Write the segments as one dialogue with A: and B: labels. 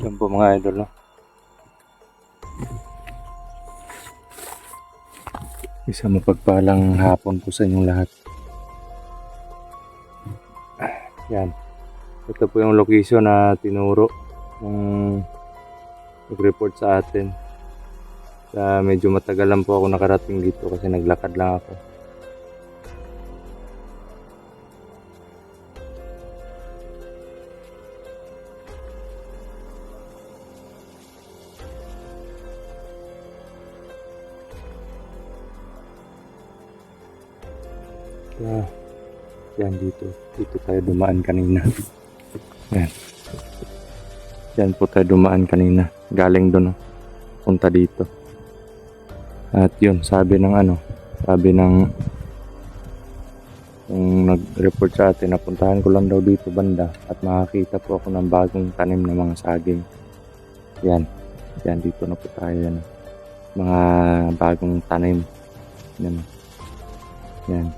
A: Yan po mga idol, no? Isang mapagpalang hapon po sa inyong lahat. Yan. Ito po yung location na tinuro ng nag-report sa atin. Medyo matagal lang po ako nakarating dito kasi naglakad lang ako. Yan dito tayo dumaan kanina. Yan po tayo dumaan kanina, galing doon, punta dito. At yun, sabi ng yung nag-report sa atin, napuntahan ko lang daw dito banda at makakita po ako ng bagong tanim ng mga saging. Yan dito na po tayo, yan, mga bagong tanim. Yan.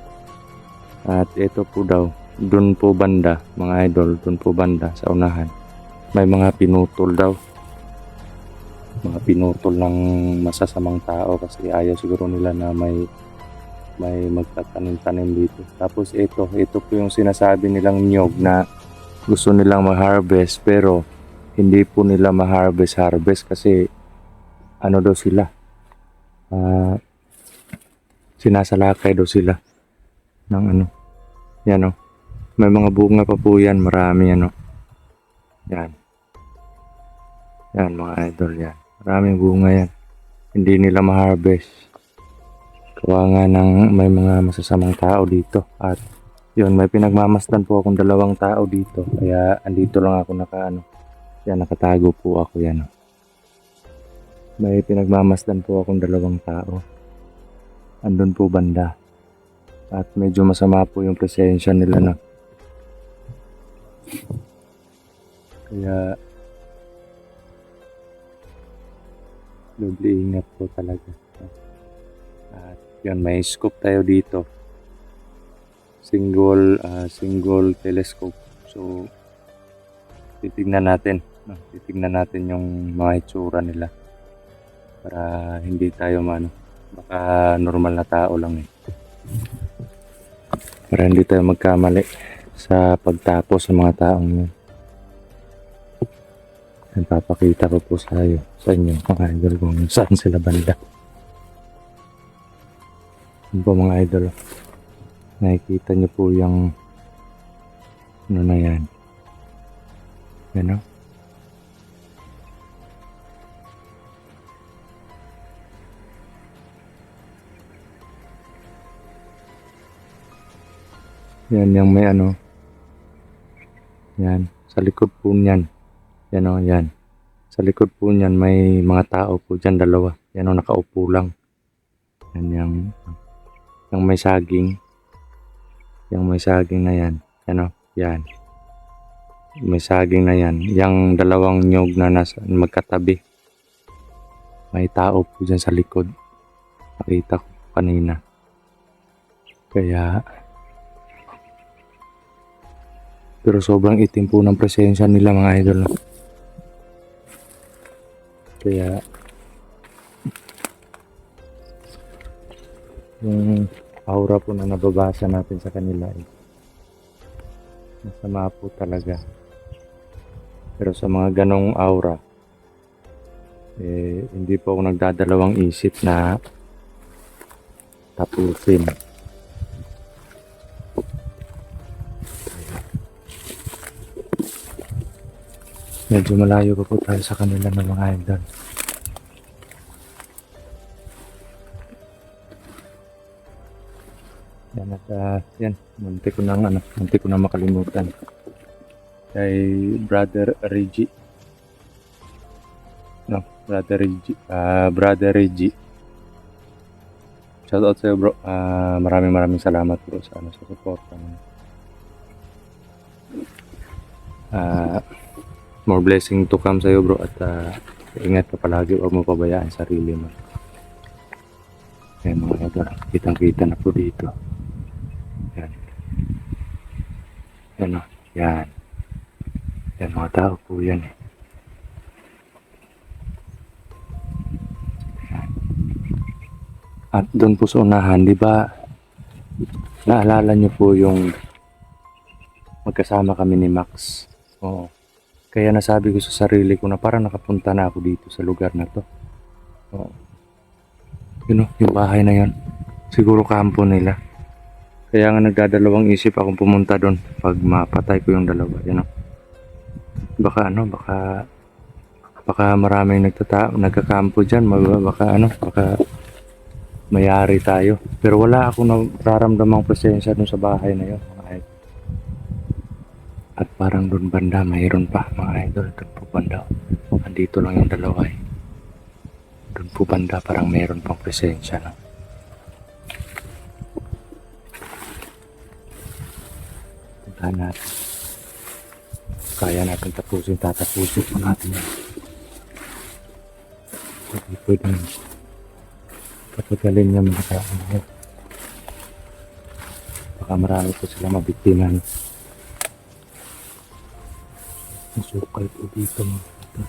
A: At ito po daw, dun po banda, mga idol, dun po banda sa unahan, may mga pinutol daw. Mga pinutol ng masasamang tao kasi ayaw siguro nila na may magtatanim-tanim dito. Tapos ito po yung sinasabi nilang niyog na gusto nilang ma-harvest pero hindi po nila ma-harvest kasi ano daw sila, sinasalakay daw sila ng yan o, may mga bunga pa po yan, marami yan o, yan mga idol, yan maraming bunga yan, hindi nila ma-harvest gawa nga ng may mga masasamang tao dito. At yun, may pinagmamasdan po akong dalawang tao dito kaya andito lang ako nakatago po ako, yan o. May pinagmamasdan po akong dalawang tao andun po banda. At medyo masama po yung presensya nila na. Kaya doble ingat po talaga. At yan, may scope tayo dito. Single telescope. So titignan natin yung mga itsura nila para hindi tayo baka normal na tao lang para hindi tayo magkamali sa pagtapos sa mga taong yun. Papakita ko po sa inyo mga idol kung saan sila banda. Yun po mga idol, nakikita nyo po yung na yan, yan o. Yan yung may yan sa likod po niyan, yan o, yan sa likod po niyan may mga tao po dyan, dalawa, yan o, nakaupo lang. Yan yung may saging, na yan, yan o, yan may saging na yan, yung dalawang nyog na nasa magkatabi, may tao po dyan sa likod, nakita ko kanina. Kaya pero sobrang itim po ng presensya nila mga idol. Kaya yung aura po na nababasa natin sa kanila masama po talaga. Pero sa mga ganong aura, hindi po ako nagdadalawang isip na tapusin. Medyo malayo pa po tayo sa kanila ng mga idol. Yan at yan, munti ko na makalimutan. Kay Brother Reggie. No, Brother Reggie. Shout out sa'yo bro. Maraming salamat bro sa support. More blessing to come sa'yo bro at ingat ka palagi, huwag mo pabayaan sarili mo. Ayan mga idol, kitang-kita na po dito. Yan. Yan o, yan. Yan mga tao po yan eh. Yan. At doon po sa unahan, di ba, naalala nyo po yung magkasama kami ni Max. Oo. Kaya nasabi ko sa sarili ko na parang nakapunta na ako dito sa lugar na to. Oo. Yun o, yung bahay na yun. Siguro kampo nila. Kaya nga nagdadalawang isip akong pumunta doon pag mapatay ko yung dalawa. Yun o. Baka maraming nagkakampo dyan. Baka mayari tayo. Pero wala akong nararamdamang presensya doon sa bahay na yun. At parang doon banda, mayroon pa mga idol. Doon po banda. Andito lang yung dalawa eh. Doon po banda, parang mayroon pang presensya. No? Puntahan natin. Kaya natin tatapusin po natin yan. Hindi pwedeng patagalin niya mga tao. Baka marami po sila mabiktiman. Masukal po dito mga ito.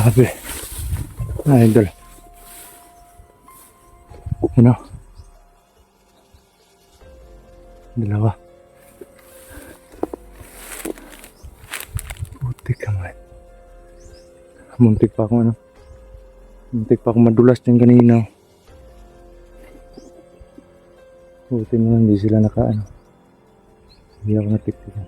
A: Grabe. Idol. Ano? Dalawa. Putik ka man. Muntik pa akong Muntik pa akong madulas din kanina. Buti mo hindi sila Hindi ako natiktikan.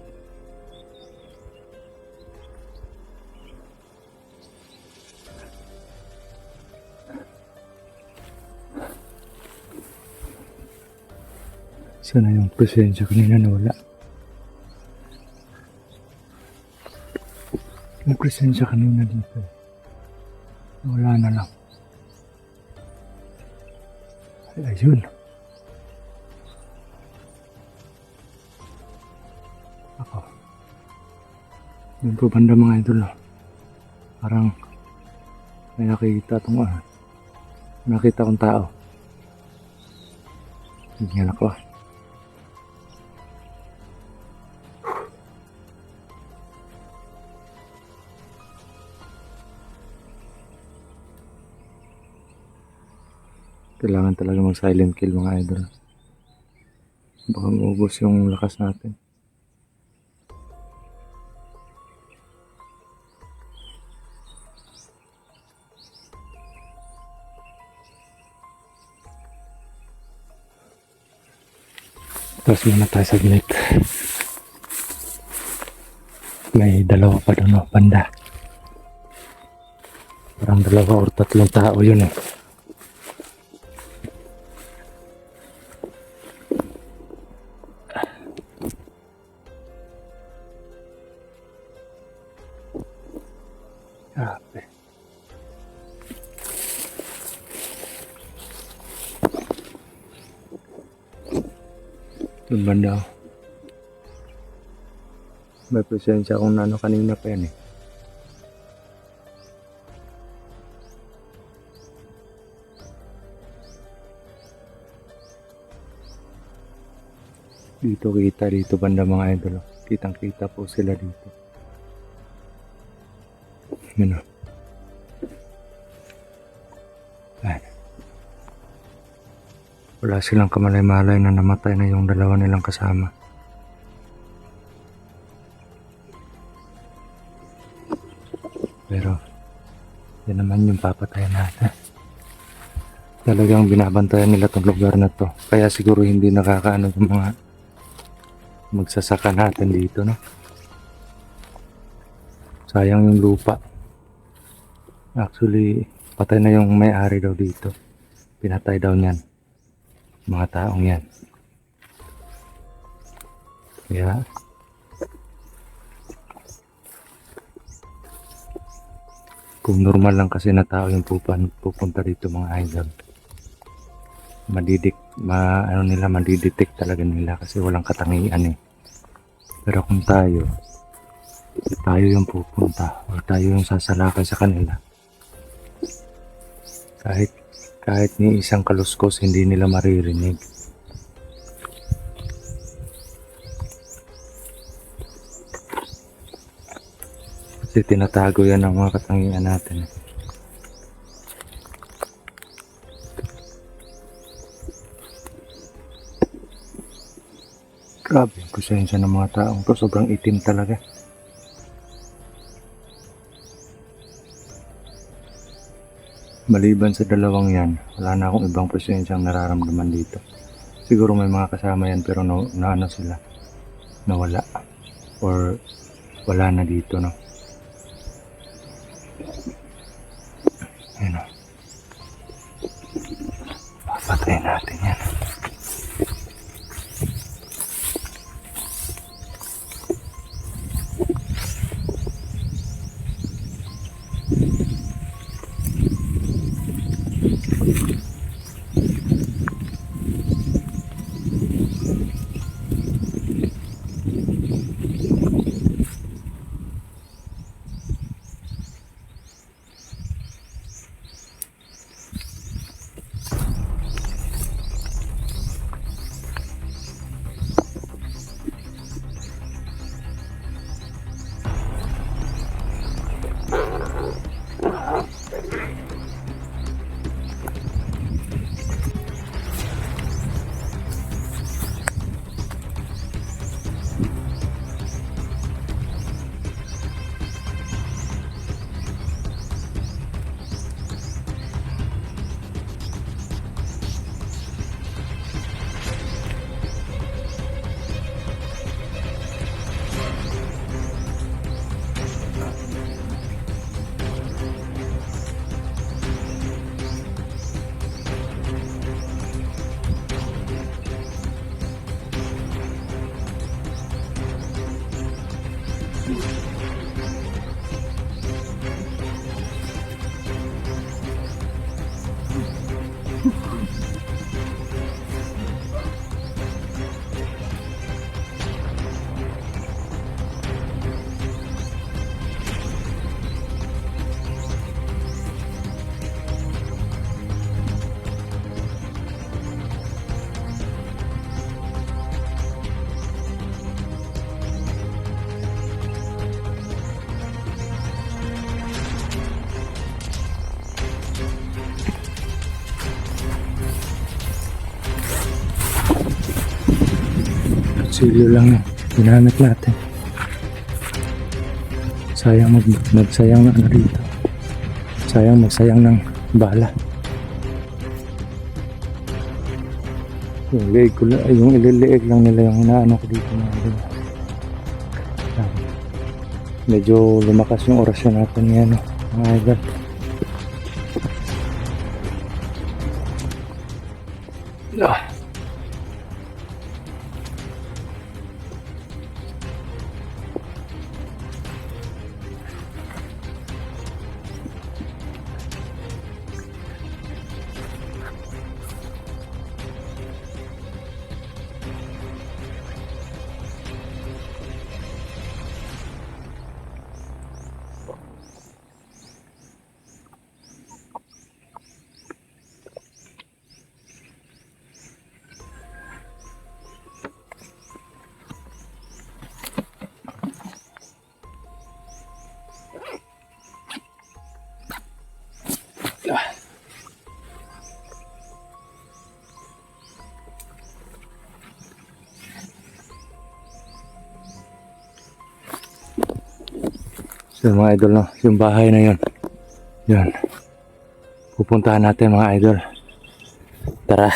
A: Sana yung presensya kanina nawala. Yung presensya kanina dito. Wala na lang. Ay, ayun. Ako. Yun po banda mga idol. Parang may nakita nakita kong tao. Tingnan ako. Kailangan talaga mag silent kill mga idol. Baka maubos yung lakas natin. Tapos muna tayo saglit. May dalawa pa doon banda. Parang 2 or 3 tao yun eh. Grabe. Doon banda. May presensya akong kanina pa yan eh. Dito banda mga idol. Kitang kita po sila dito. Yun o. Wala silang kamalay-malay na namatay na yung 2 nilang kasama. Pero yan naman yung papatayan natin. Talagang binabantayan nila tong lugar na to. Kaya siguro hindi nakakaano yung mga magsasaka natin dito, no? Sayang yung lupa. Actually, patay na yung may-ari daw dito. Pinatay daw niyan. Mga taong yan. Kaya kung normal lang kasi na tao yung pupunta dito mga idol, madidetect talaga nila kasi walang katangian eh. Pero kung tayo yung pupunta o tayo yung sasalakay sa kanila, kahit ni isang kaluskos hindi nila maririnig. Kasi tinatago yan ng mga katangian natin. Grabe yung presensya ng mga taong to. Sobrang itim talaga. Maliban sa 2 yan, wala na akong ibang presensyang nararamdaman dito. Siguro may mga kasama yan pero sila nawala. or wala na dito, no? Ayun, no? Papatayin natin yan. Silyo lang yun. Ginamit natin. Sayang magsayang na ano dito. Sayang magsayang ng bala. Yung leeg ko lang, yung ililiig lang nila yung inaano ko dito. Medyo lumakas yung orasyon natin ngayon, mga idol. So mga idol, no, yung bahay na yun. Yun. Pupuntahan natin mga idol. Tara.